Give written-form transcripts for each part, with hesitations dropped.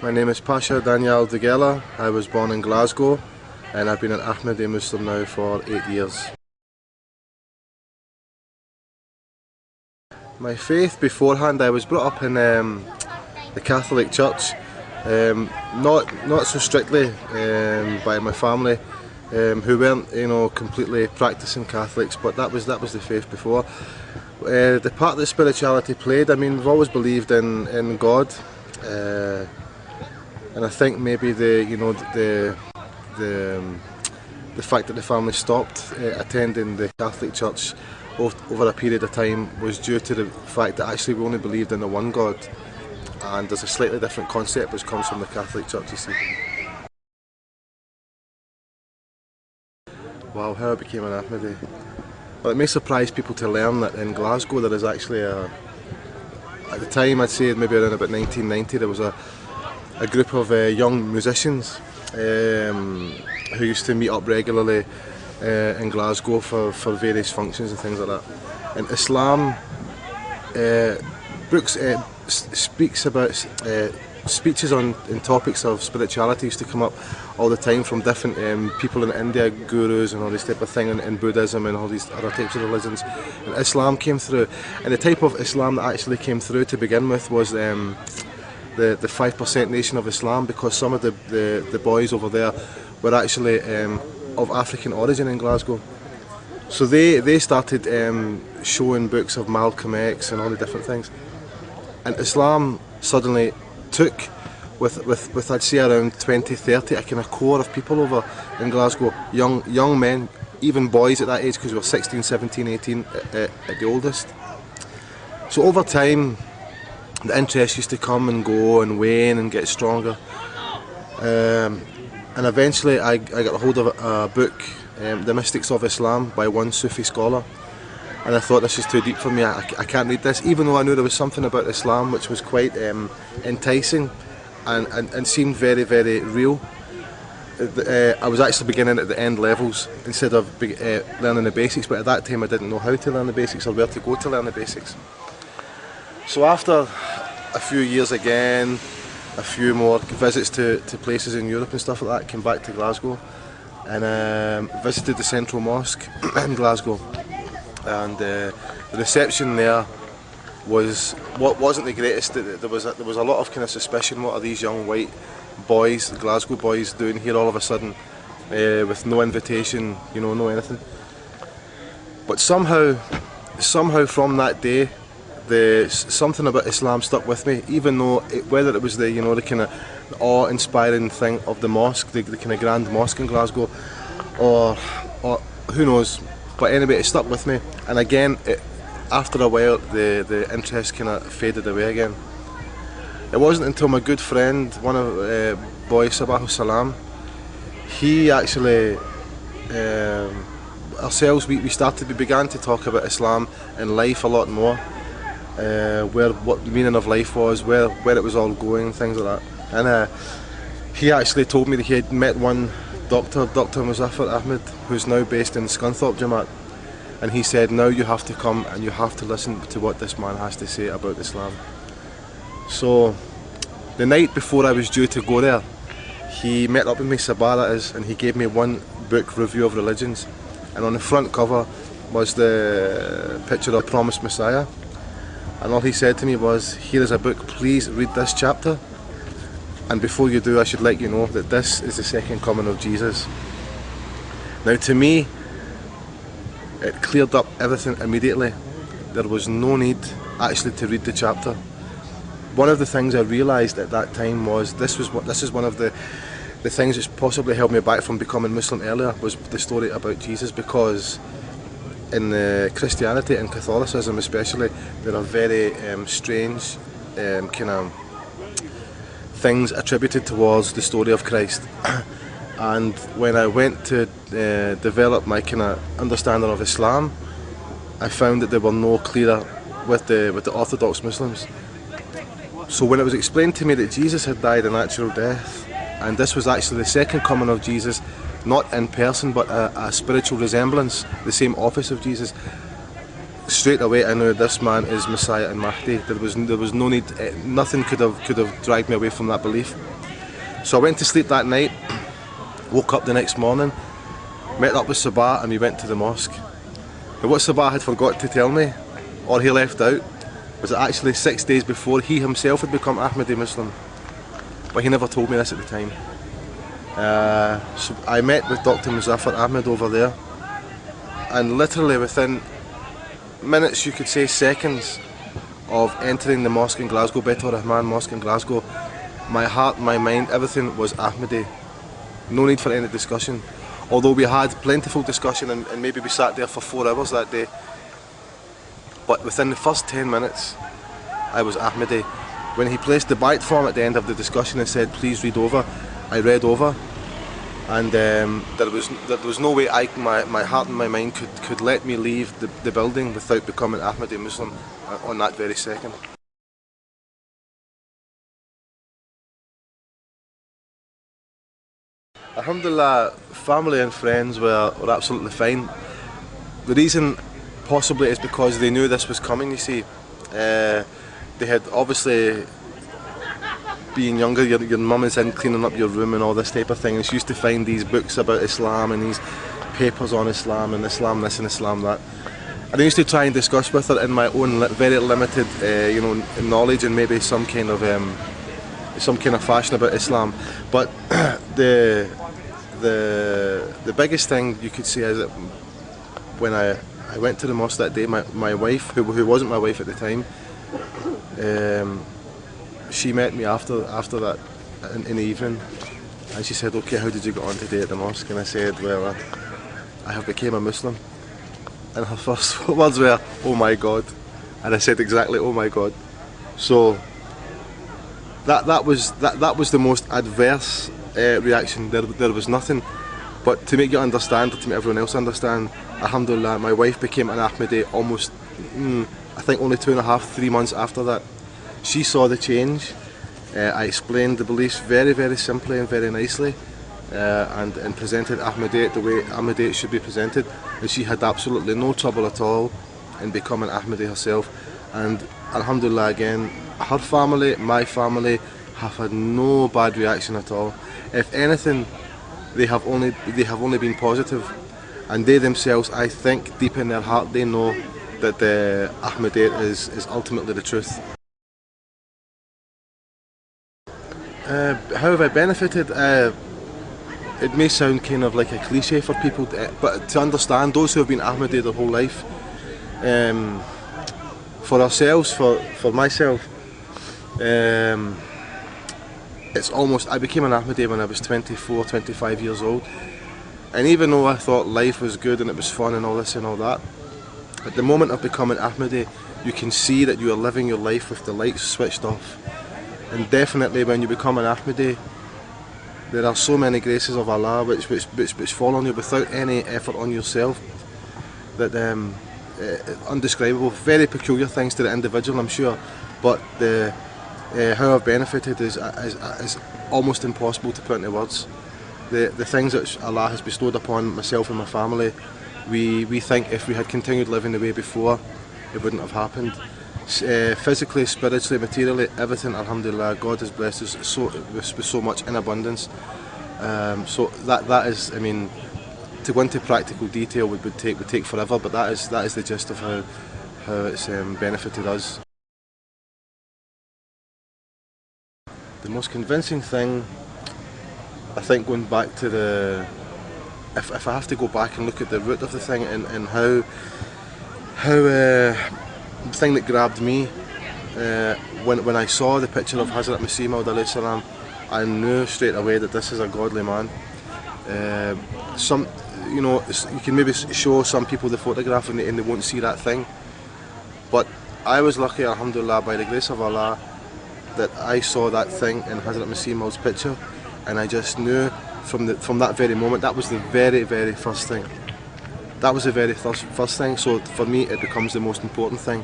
My name is Pasha I was born in Glasgow and I've been an Ahmadiyya Muslim now for 8 years. My faith beforehand, I was brought up in the Catholic Church, not so strictly by my family, who weren't completely practicing Catholics, but that was the faith before. The part that spirituality played, I mean, we've always believed in God, and I think maybe the fact that the family stopped attending the Catholic Church over a period of time was due to the fact that actually we only believed in the one God, and there's a slightly different concept which comes from the Catholic Church, you see. Wow, how I became an Ahmadi. Well, it may surprise people to learn that in Glasgow there is actually at the time, I'd say maybe around about 1990, there was a group of young musicians who used to meet up regularly in Glasgow for various functions and things like that. And Islam books speaks about speeches on topics of spirituality used to come up all the time from different people in India, gurus and all this type of thing, and Buddhism and all these other types of religions. And Islam came through, and the type of Islam that actually came through to begin with was the 5% Nation of Islam, because some of the boys over there were actually of African origin in Glasgow. So they started showing books of Malcolm X and all the different things. And Islam suddenly took, with I'd say around 20, 30, a kind of core of people over in Glasgow, young men, even boys at that age, because we were 16, 17, 18 at the oldest. So over time, the interest used to come and go and wane and get stronger. And eventually I got a hold of a book, The Mystics of Islam, by one Sufi scholar. And I thought, this is too deep for me, I can't read this, even though I knew there was something about Islam which was quite enticing and seemed very, very real. I was actually beginning at the end levels instead of learning the basics, but at that time I didn't know how to learn the basics or where to go to learn the basics. So after a few years again, a few more visits to places in Europe and stuff like that, came back to Glasgow and visited the Central Mosque in Glasgow. And the reception there wasn't the greatest. There was a lot of kind of suspicion. What are these young white boys, Glasgow boys, doing here all of a sudden with no invitation, no anything? But somehow from that day, something about Islam stuck with me, even though whether it was the kind of awe-inspiring thing of the mosque, the kind of grand mosque in Glasgow, or who knows. But anyway, it stuck with me, and again, after a while, the interest kind of faded away again. It wasn't until my good friend, one of boy Sabah Salam, he actually, ourselves, we began to talk about Islam and life a lot more, what the meaning of life was, where it was all going, things like that. And he actually told me that he had met one Dr. Muzaffar Ahmed, who's now based in Scunthorpe Jamaat, and he said, now you have to come and you have to listen to what this man has to say about Islam. So the night before I was due to go there, he met up with me, Sabah that is, and he gave me one book, Review of Religions, and on the front cover was the picture of Promised Messiah, and all he said to me was, here is a book, please read this chapter. And before you do, I should let you know that this is the second coming of Jesus. Now to me, it cleared up everything immediately. There was no need actually to read the chapter. One of the things I realised at that time was this is one of the things that's possibly held me back from becoming Muslim earlier, was the story about Jesus, because in Christianity and Catholicism especially, there are very strange kind of things attributed towards the story of Christ. And when I went to develop my kind of understanding of Islam, I found that they were no clearer with the Orthodox Muslims. So when it was explained to me that Jesus had died a natural death, and this was actually the second coming of Jesus, not in person but a spiritual resemblance, the same office of Jesus, straight away I knew this man is Messiah and Mahdi. There was no need, nothing could have dragged me away from that belief. So I went to sleep that night, woke up the next morning, met up with Sabah, and we went to the mosque. But what Sabah had forgot to tell me, or he left out, was that actually 6 days before he himself had become Ahmadi Muslim. But he never told me this at the time. So I met with Dr. Muzaffar Ahmed over there, and literally within minutes, you could say seconds, of entering the mosque in Glasgow, Baitur Rahman Mosque in Glasgow, my heart, my mind, everything was Ahmadi. No need for any discussion. Although we had plentiful discussion and maybe we sat there for 4 hours that day. But within the first 10 minutes, I was Ahmadi. When he placed the bite form at the end of the discussion and said, please read over, I read over. And there was no way my heart and my mind could let me leave the building without becoming Ahmadi Muslim on that very second. Alhamdulillah, family and friends were absolutely fine. The reason possibly is because they knew this was coming, you see. They had obviously, being younger, your mum is in cleaning up your room and all this type of thing, and she used to find these books about Islam and these papers on Islam and Islam this and Islam that. And I used to try and discuss with her in my own very limited knowledge and maybe some kind of fashion about Islam. But the biggest thing you could say is that when I went to the mosque that day, my wife, who wasn't my wife at the time, she met me after that in the evening, and she said, okay, how did you get on today at the mosque? And I said, well, I have become a Muslim. And her first words were, oh my God. And I said exactly, oh my God. So that was the most adverse reaction. There was nothing, but to make you understand, or to make everyone else understand, alhamdulillah, my wife became an Ahmadi almost, I think only 2.5, 3 months after that. She saw the change. I explained the beliefs very, very simply and very nicely, and presented Ahmadiyyat the way Ahmadiyyat should be presented, and she had absolutely no trouble at all in becoming Ahmadi herself. And alhamdulillah, again, her family, my family, have had no bad reaction at all. If anything, they have only been positive, and they themselves, I think, deep in their heart, they know that the Ahmadiyyat is ultimately the truth. How have I benefited? It may sound kind of like a cliche for people, but to understand, those who have been Ahmadi their whole life, for ourselves, for myself, it's almost, I became an Ahmadi when I was 24, 25 years old, and even though I thought life was good and it was fun and all this and all that, at the moment of becoming Ahmadi, you can see that you are living your life with the lights switched off. And definitely when you become an Ahmadi, there are so many graces of Allah which fall on you without any effort on yourself, that undescribable, very peculiar things to the individual, I'm sure, but how I've benefited is almost impossible to put into words. The things that Allah has bestowed upon myself and my family, we think if we had continued living the way before, it wouldn't have happened. Physically, spiritually, materially, everything, alhamdulillah, God has blessed us with so much in abundance. So that is, I mean, to go into practical detail would take forever, but that is the gist of how it's benefited us. The most convincing thing, I think, going back to if I have to go back and look at the root of the thing and how the thing that grabbed me, when I saw the picture of Hazrat Masih Maud alayhi salam, I knew straight away that this is a godly man. You can maybe show some people the photograph and they won't see that thing, but I was lucky, alhamdulillah, by the grace of Allah, that I saw that thing in Hazrat Masih Maud's picture, and I just knew from that very moment, that was the very, very first thing. That was the very first thing, so for me it becomes the most important thing.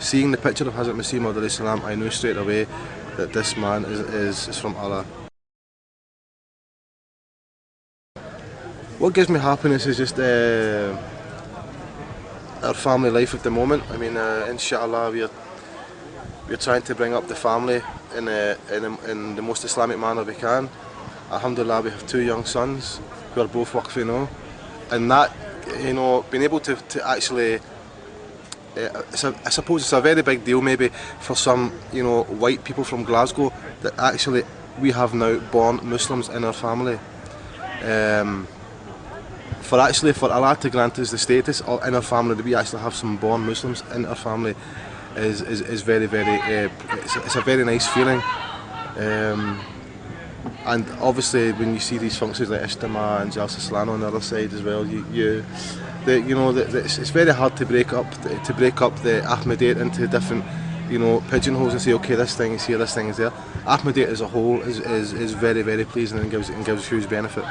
Seeing the picture of Hazrat Masih Maud alayhi salam, I knew straight away that this man is from Allah. What gives me happiness is just our family life at the moment. I mean, inshallah, we're trying to bring up the family in the most Islamic manner we can. Alhamdulillah, we have 2 young sons who are both waqf, and that, being able to actually, I suppose it's a very big deal maybe for some, white people from Glasgow, that actually we have now born Muslims in our family. For Allah to grant us the status in our family that we actually have some born Muslims in our family is very, very, it's a very nice feeling. And obviously when you see these functions like Ijtima and Jalsa Salana on the other side as well, it's very hard to break up the Ahmadiyya into different pigeonholes and say, okay, this thing is here, this thing is there. Ahmadiyya as a whole is very, very pleasing and gives huge benefit.